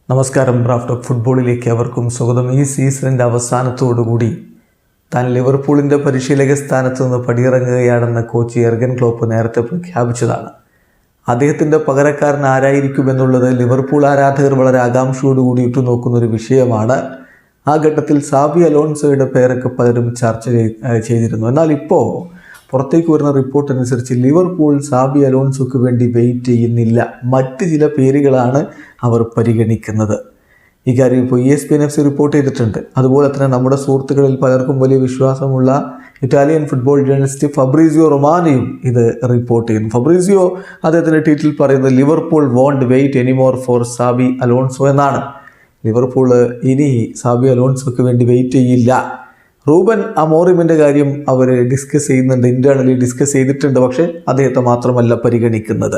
നമസ്കാരം. Raf talk ഫുട്ബോളിലേക്ക് അവർക്കും സ്വാഗതം. ഈ സീസണിൻ്റെ അവസാനത്തോടുകൂടി താൻ ലിവർപൂളിൻ്റെ പരിശീലക സ്ഥാനത്ത് നിന്ന് പടിയിറങ്ങുകയാണെന്ന് കോച്ച് യെർഗൻ ക്ലോപ്പ് നേരത്തെ പ്രഖ്യാപിച്ചതാണ്. അദ്ദേഹത്തിൻ്റെ പകരക്കാരൻ ആരായിരിക്കുമെന്നുള്ളത് ലിവർപൂൾ ആരാധകർ വളരെ ആകാംക്ഷയോടുകൂടി ഉറ്റുനോക്കുന്നൊരു വിഷയമാണ്. ആ ഘട്ടത്തിൽ സാബി അലോൺസോയുടെ പേരൊക്കെ പലരും ചർച്ച ചെയ്തിരുന്നു. എന്നാൽ ഇപ്പോൾ പുറത്തേക്ക് വരുന്ന റിപ്പോർട്ട് അനുസരിച്ച് ലിവർപൂൾ സാബി അലോൺസോക്ക് വേണ്ടി വെയിറ്റ് ചെയ്യുന്നില്ല. മറ്റ് ചില പേരുകളാണ് അവർ പരിഗണിക്കുന്നത്. ഇക്കാര്യം ഇപ്പോൾ ESPN FC റിപ്പോർട്ട് ചെയ്തിട്ടുണ്ട്. അതുപോലെ തന്നെ നമ്മുടെ സുഹൃത്തുക്കളിൽ പലർക്കും വലിയ വിശ്വാസമുള്ള ഇറ്റാലിയൻ ഫുട്ബോൾ ജേർണലിസ്റ്റ് ഫബ്രീസിയോ റൊമാനയും ഇത് റിപ്പോർട്ട് ചെയ്യുന്നു. ഫബ്രീസിയോ അദ്ദേഹത്തിൻ്റെ ട്വീറ്റിൽ പറയുന്നത് Liverpool won't wait anymore for Xabi Alonso എന്നാണ്. ലിവർപൂൾ ഇനി സാബി അലോൺസോക്ക് വേണ്ടി വെയിറ്റ് ചെയ്യില്ല. റൂബൻ അമോറിമിൻ്റെ കാര്യം അവർ ഡിസ്കസ് ചെയ്യുന്നുണ്ട്, ഇൻറ്റേർണലി ഡിസ്കസ് ചെയ്തിട്ടുണ്ട്. പക്ഷേ അദ്ദേഹത്തെ മാത്രമല്ല പരിഗണിക്കുന്നത്.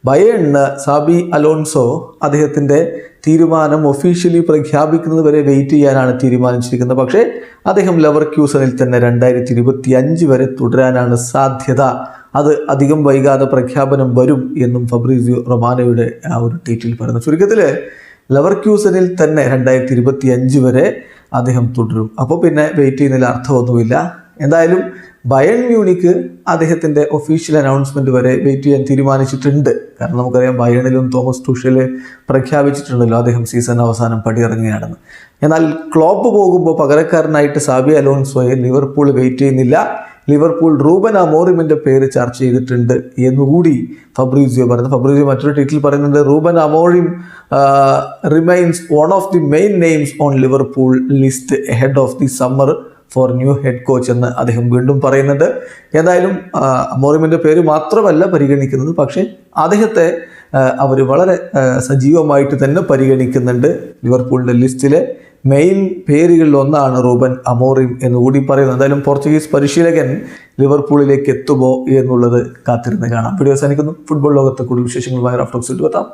ബയേണിന് സാബി അലോൺസോ അദ്ദേഹത്തിൻ്റെ തീരുമാനം ഒഫീഷ്യലി പ്രഖ്യാപിക്കുന്നത് വരെ വെയിറ്റ് ചെയ്യാനാണ് തീരുമാനിച്ചിരിക്കുന്നത്. പക്ഷേ അദ്ദേഹം ലെവർക്യൂസനിൽ തന്നെ 2025 വരെ തുടരാനാണ് സാധ്യത. അത് അധികം വൈകാതെ പ്രഖ്യാപനം വരും എന്നും ഫബ്രീസിയോ റൊമാനോയുടെ ആ ഒരു ട്വീറ്റിൽ പറയുന്നു. ചുരുക്കത്തിൽ ലെവർക്യൂസനിൽ തന്നെ 2025 വരെ അദ്ദേഹം തുടരും. അപ്പോൾ പിന്നെ വെയിറ്റ് ചെയ്യുന്നതിൽ അർത്ഥമൊന്നുമില്ല. എന്തായാലും ബയേൺ മ്യൂണിക്ക് അദ്ദേഹത്തിൻ്റെ ഒഫീഷ്യൽ അനൗൺസ്മെൻറ്റ് വരെ വെയിറ്റ് ചെയ്യാൻ തീരുമാനിച്ചിട്ടുണ്ട്. കാരണം നമുക്കറിയാം ബയേണിലും തോമസ് ടൂഷൽ പ്രഖ്യാപിച്ചിട്ടുണ്ടല്ലോ അദ്ദേഹം സീസൺ അവസാനം പടിയിറങ്ങുകയാണെന്ന്. എന്നാൽ ക്ലോപ്പ് പോകുമ്പോൾ പകരക്കാരനായിട്ട് സാബി അലോൺസോയെ ലിവർപൂൾ വെയിറ്റ് ചെയ്യുന്നില്ല. ലിവർപൂൾ റൂബൻ അമോറിമിൻ്റെ പേര് ചർച്ച ചെയ്തിട്ടുണ്ട് എന്നുകൂടി ഫബ്രീസിയോ പറയുന്നു. ഫബ്രീസിയോ മറ്റൊരു ട്വീറ്റിൽ പറയുന്നുണ്ട്, Ruben Amorim remains one of the main names on Liverpool list head of the summer for new head coach എന്ന് അദ്ദേഹം വീണ്ടും പറയുന്നുണ്ട്. ഏതായാലും അമോറിമിൻ്റെ പേര് മാത്രമല്ല പരിഗണിക്കുന്നത്, പക്ഷേ അദ്ദേഹത്തെ അവർ വളരെ സജീവമായിട്ട് തന്നെ പരിഗണിക്കുന്നുണ്ട്. ലിവർപൂളിൻ്റെ ലിസ്റ്റിലെ മെയിൻ പേരുകളിൽ ഒന്നാണ് റൂബൻ അമോറിം എന്നുകൂടി പറയുന്നത്. എന്തായാലും പോർച്ചുഗീസ് പരിശീലകൻ ലിവർപൂളിലേക്ക് എത്തുമോ എന്നുള്ളത് കാത്തിരുന്ന് കാണാം. വീഡിയോ അവസാനിക്കുന്നു. ഫുട്ബോൾ ലോകത്തെ കൂടുതൽ വിശേഷങ്ങളുമായി റാഫ് ടോക്സിൽ എത്താം.